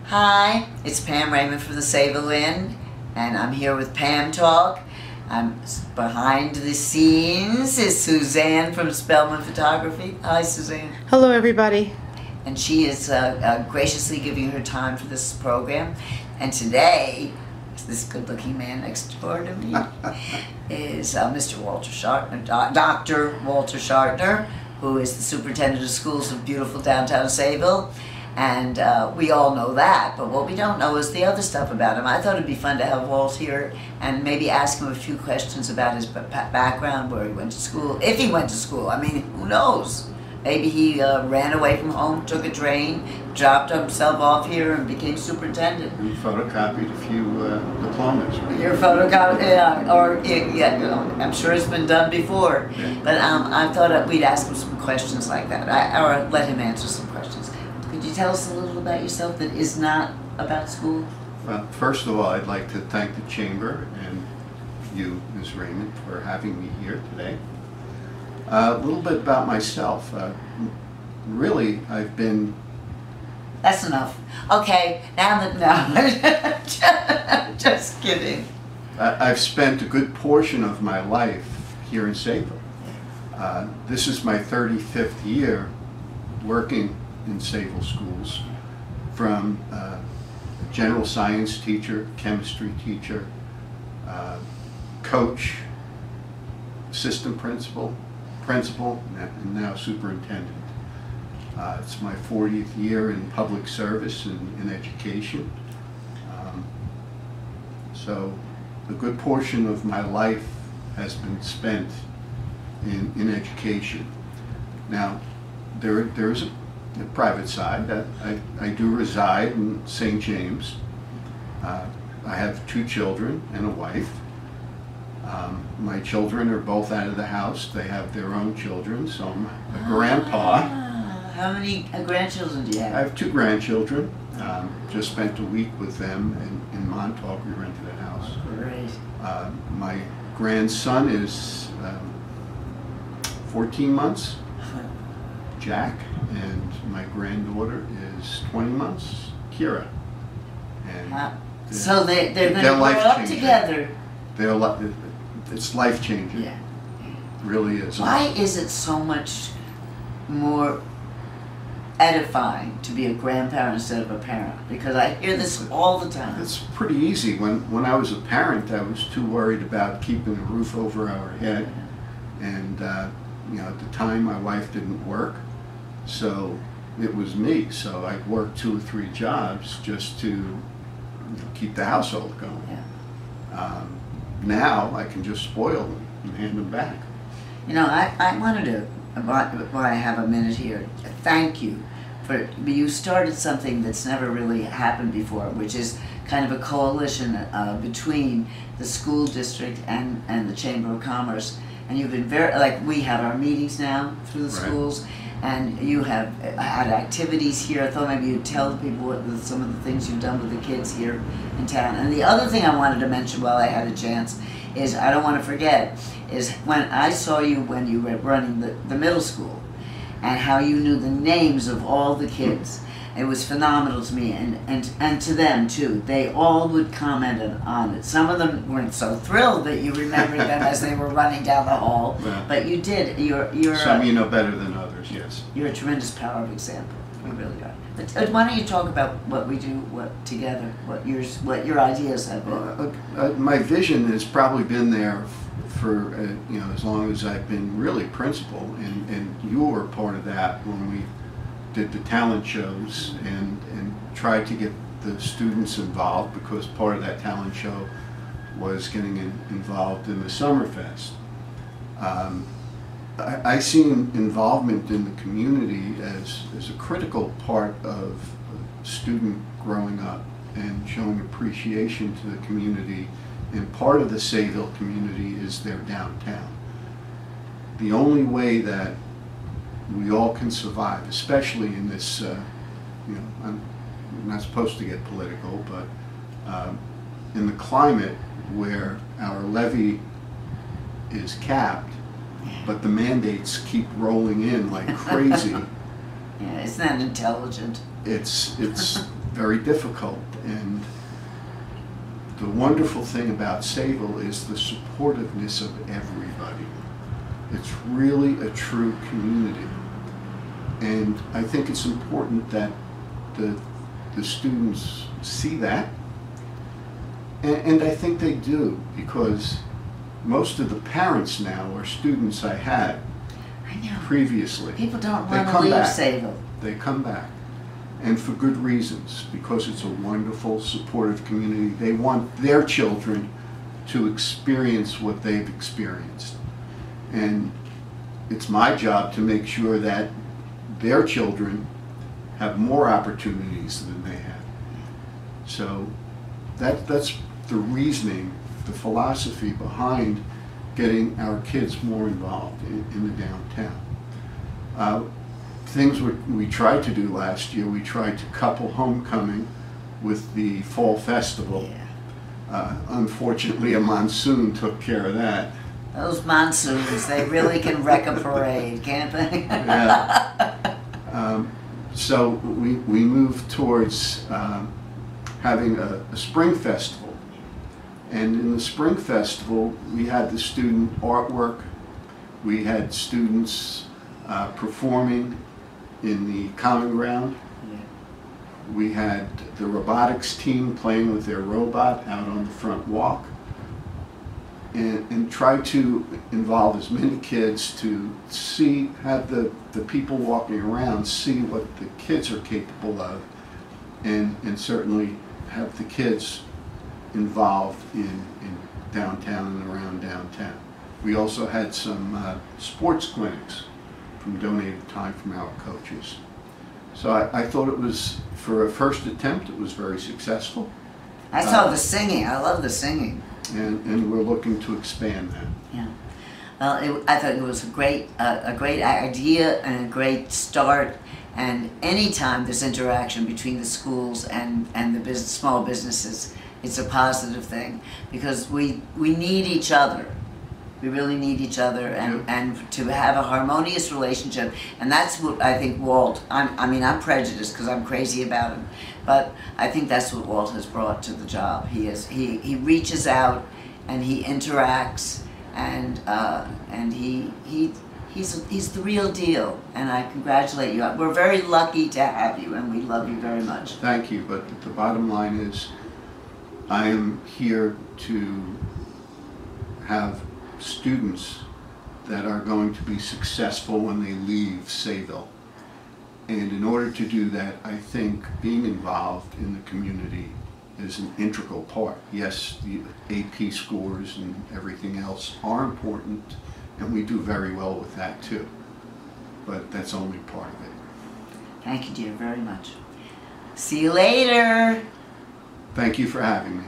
Hi, it's Pam Raymond from the Sayville Inn, and I'm here with Pam Talk. I'm behind the scenes is Suzanne from Spellman Photography. Hi, Suzanne. Hello, everybody. And she is graciously giving her time for this program. And today, this good-looking man next door to me is Mr. Walter Schartner, Dr. Walter Schartner, who is the superintendent of schools of beautiful downtown Sayville. And we all know that, but what we don't know is the other stuff about him. I thought it'd be fun to have Walt here and maybe ask him a few questions about his background, where he went to school, if he went to school. I mean, who knows? Maybe he ran away from home, took a train, dropped himself off here and became superintendent. And photocopied a few diplomas. Right? Your photocopy, yeah, or yeah, you know, I'm sure it's been done before. Yeah. But I thought we'd ask him some questions like that, or let him answer some questions. Could you tell us a little about yourself that is not about school? Well, first of all, I'd like to thank the Chamber and you, Ms. Raymond, for having me here today. A little bit about myself. Really, I've been... That's enough. Okay, now just kidding. I've spent a good portion of my life here in Sayville. This is my 35th year working in Sayville schools, from general science teacher, chemistry teacher, coach, assistant principal, and now superintendent. It's my 40th year in public service and in education. So a good portion of my life has been spent in education. Now, there is a private side. I do reside in St. James. I have 2 children and a wife. My children are both out of the house. They have their own children, so I'm a grandpa. How many grandchildren do you have? I have 2 grandchildren. Just spent a week with them in Montauk. We rented a house. Great. My grandson is 14 months, Jack, and my granddaughter is 20 months, Kira. And so they're going to grow up together. It's life-changing. Yeah. It really is. Why is it so much more edifying to be a grandparent instead of a parent? Because I hear this all the time. It's pretty easy. When I was a parent, I was too worried about keeping a roof over our head. And you know, at the time my wife didn't work, so it was me. So I'd work 2 or 3 jobs just to keep the household going. Yeah. Now I can just spoil them and hand them back. You know, I wanted to, while I have a minute here, thank you for, you started something that's never really happened before, which is kind of a coalition between the school district and the Chamber of Commerce. And you've been very, like, we have our meetings now through the schools, and you have had activities here. I thought maybe you'd tell people some of the things you've done with the kids here in town. And the other thing I wanted to mention while I had a chance is, I don't want to forget, is when I saw you when you were running the middle school, and how you knew the names of all the kids. It was phenomenal to me, and to them too. They all would comment on it. Some of them weren't so thrilled that you remembered them as they were running down the hall, but you did. You're some you know better than others, yes. You're a tremendous power of example. You really are. But why don't you talk about what we do together, what your ideas have been? My vision has probably been there for you know, as long as I've been really principal, and you were part of that when we did the talent shows and tried to get the students involved, because part of that talent show was getting involved in the Summerfest. I see involvement in the community as a critical part of a student growing up and showing appreciation to the community, and part of the Sayville community is their downtown. The only way that we all can survive, especially in this, you know, I'm not supposed to get political, but in the climate where our levy is capped, but the mandates keep rolling in like crazy. Yeah, it's not intelligent. It's very difficult. And the wonderful thing about Sayville is the supportiveness of everybody. It's really a true community. And I think it's important that the students see that. And I think they do, because most of the parents now are students I had previously. People don't want to leave Sayville. They come back. And for good reasons, because it's a wonderful, supportive community. They want their children to experience what they've experienced. And it's my job to make sure that their children have more opportunities than they have. So that's the reasoning, the philosophy behind getting our kids more involved in the downtown. Things we tried to do last year, we tried to couple homecoming with the fall festival. Yeah. Unfortunately, a monsoon took care of that. Those monsoons, they really can wreck a parade, can't they? Yeah. So we moved towards having a spring festival. And in the spring festival, we had the student artwork. We had students performing in the common ground. Yeah. We had the robotics team playing with their robot out on the front walk. And try to involve as many kids to see, have the people walking around see what the kids are capable of, and certainly have the kids involved in downtown and around downtown. We also had some sports clinics from donated time from our coaches. So I thought it was, for a first attempt, it was very successful. I saw the singing. I love the singing. And we're looking to expand that. Yeah. Well, I thought it was a great idea and a great start. And anytime there's interaction between the schools and the small businesses, it's a positive thing, because we need each other. We really need each other, and to have a harmonious relationship. And that's what I think Walt, I'm prejudiced because I'm crazy about him, but I think that's what Walt has brought to the job. He reaches out and he interacts, and he's the real deal, and I congratulate you. We're very lucky to have you, and we love you very much. Thank you, but the bottom line is I am here to have students that are going to be successful when they leave Sayville. And in order to do that, I think being involved in the community is an integral part. Yes, the AP scores and everything else are important, and we do very well with that too. But that's only part of it. Thank you, dear, very much. See you later. Thank you for having me.